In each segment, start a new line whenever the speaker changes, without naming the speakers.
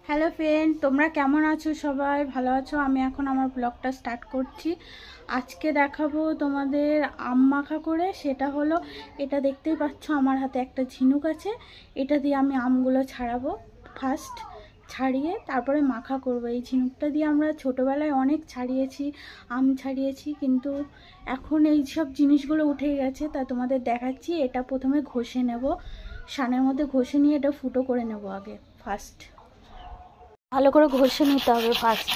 Hello friend, তোমরা কেমন আছো? সবাই ভালো আছো? আমি এখন আমার ব্লগটা স্টার্ট করছি। আজকে দেখাবো তোমাদের আম মাখা করে। সেটা হলো, এটা দেখতেই পাচ্ছ আমার হাতে একটা ঝিনুক আছে। এটা দিয়ে আমি আমগুলো ছাড়াবো। ফার্স্ট ছাড়িয়ে তারপরে মাখা করব। এই ঝিনুকটা দিয়ে আমরা ছোটোবেলায় অনেক ছাড়িয়েছি, আম ছাড়িয়েছি, কিন্তু এখন এই সব জিনিসগুলো উঠে গেছে। তা তোমাদের দেখাচ্ছি। এটা প্রথমে ঘষে নেব, সানের মধ্যে ঘষে নিয়ে এটা ফুটো করে নেব। আগে ফার্স্ট ভালো করে ঘষে নিতে হবে। ফার্স্ট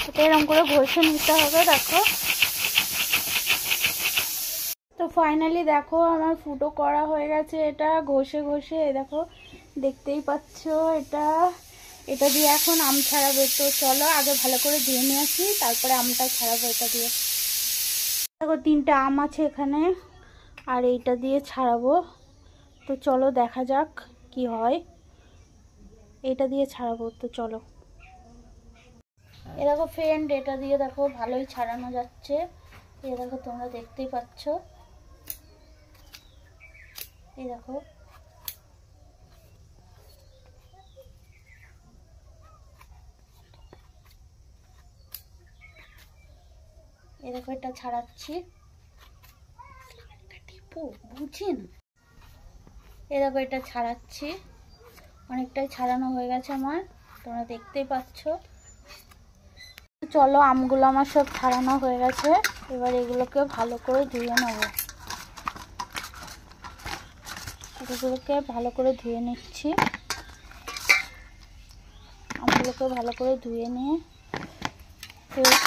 এটা এরকম করে ঘষে নিতে হবে। দেখো, তো ফাইনালি দেখো আমার ফুটো করা হয়ে গেছে। এটা ঘষে ঘষে দেখো, দেখতেই পাচ্ছ। এটা দিয়ে এখন আম ছাড়াবে। তো চলো আগে ভালো করে ধুয়ে নিয়ে আসি, তারপরে আমটা ছাড়াবো এটা দিয়ে। দেখো 3টা আম আছে এখানে, আর এইটা দিয়ে ছাড়াবো। তো চলো দেখা যাক কি হয়। এটা দিয়ে ছাড়াবো, তো চলো। এ দেখো ফ্রেন্ড, এটা দিয়ে দেখো ভালোই ছাড়ানো যাচ্ছে। এ দেখো, তোমরা দেখতেই পাচ্ছ। এই দেখো, এ দেখো এটা ছাড়াচ্ছি। বুঝি না। এ দেখো এটা ছাড়াচ্ছি। অনেকটাই ছাড়ানো হয়ে গেছে আমার, তোমরা দেখতেই পাচ্ছ। চলো, আমগুলো আমার সব ছাড়ানো হয়ে গেছে। এবার এগুলোকে ভালো করে ধুয়ে নেব। এগুলোকে ভালো করে ধুয়ে নিচ্ছি। আমগুলোকে ভালো করে ধুয়ে নিয়ে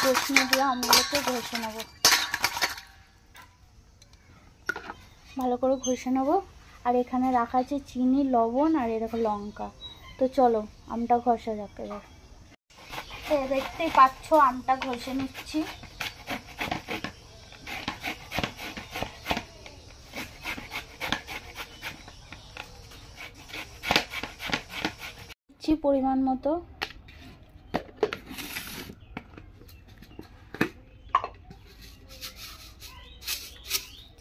ঘষে দিয়ে আমগুলোকে ঘষে নেব। ভালো করে ঘষে নেব। আর এখানে রাখা আছে চিনি, লবণ আর এরকম লঙ্কা। তো চলো আমটা ঘষা যাক এবার। দেখতেই পাচ্ছ আমটা ঘষে নিচ্ছি। পরিমাণ মতো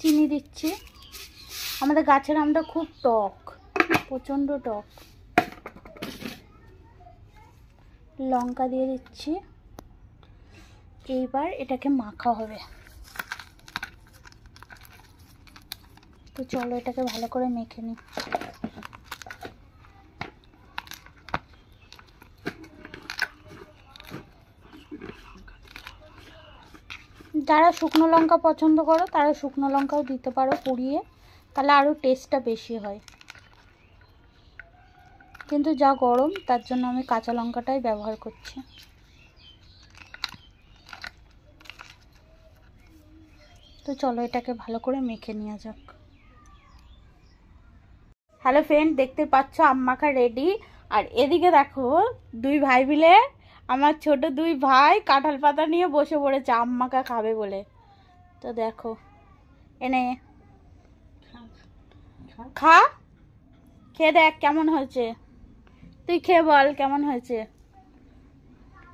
চিনি দিচ্ছি। আমাদের গাছের আমটা খুব টক, প্রচণ্ড টক। লঙ্কা দিয়ে দিচ্ছি। এইবার এটাকে মাখা হবে। তো চলো এটাকে ভালো করে মেখে নিই। যারা শুকনো লঙ্কা পছন্দ করো তারা শুকনো লঙ্কাও দিতে পারো পুড়িয়ে, তাহলে আরও টেস্টটা বেশি হয়। কিন্তু যা গরম, তার জন্য আমি কাঁচা লঙ্কাটাই ব্যবহার করছি। তো চলো এটাকে ভালো করে মেখে নেওয়া যাক। হ্যালো ফ্রেন্ড, দেখতে পাচ্ছ আম মাখা রেডি। আর এদিকে দেখো, 2 ভাই মিলে, আমার ছোট 2 ভাই কাঁঠাল পাতা নিয়ে বসে পড়েছে আম মাখা খাবে বলে। তো দেখো, এনে খা, খেয়ে দেখ কেমন হয়েছে। তুই খেয়ে বল কেমন হয়েছে।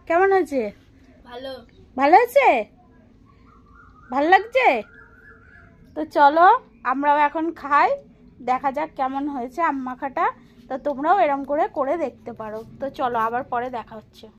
কেমন হয়েছে? ভালো। ভালো হয়েছে? ভালো লাগছে? তো চলো আমরাও এখন খাই, দেখা যাক কেমন হয়েছে আম মাখাটা। তো তোমরাও এরম করে দেখতে পারো। তো চলো আবার পরে দেখা হচ্ছে।